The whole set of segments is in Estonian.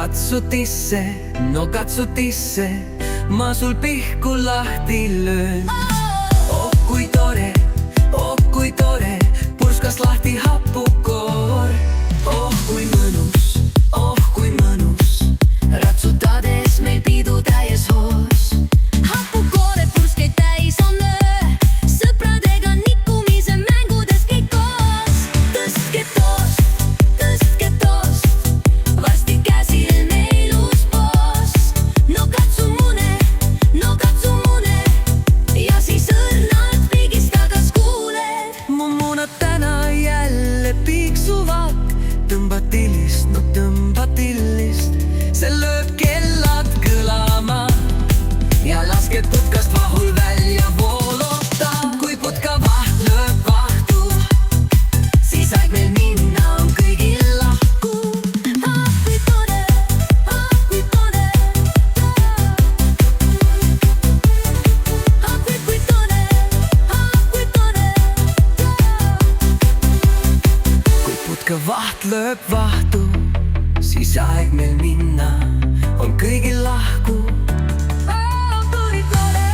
katsutisse, no katsutisse, ma sul pihku lahti löön. Oh kui tore, purskas lahti hapukoor. Oh kui mõnus, ratsutades meil pidu täies hoos. Hapukoore purskeid täis on öö, sõpradega nikumise mängudes kõik koos. Tõstke toost, varsti käsil meil uus poos. No katsu mune, ja siis õrnalt pigista, kas kuuled? Mu munad täna jälle piiksuvad, tõmba tillist, no tõmba tillist. See lööb kellad kõlama ja lasked putkast vahul välja voolota. Kui putkavaht lööb vahtu, siis aeg meil minna on kõigil lahku. Ah kui tore, ah kui tore. Ah kui tore, ah kui tore. Kui putkavaht lööb vahtu, siis aeg meil minna on kõigil lahku. Ah kui tore,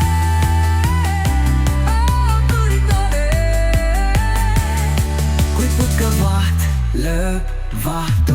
ah kui tore. Kui putkavaht lööb vahtu.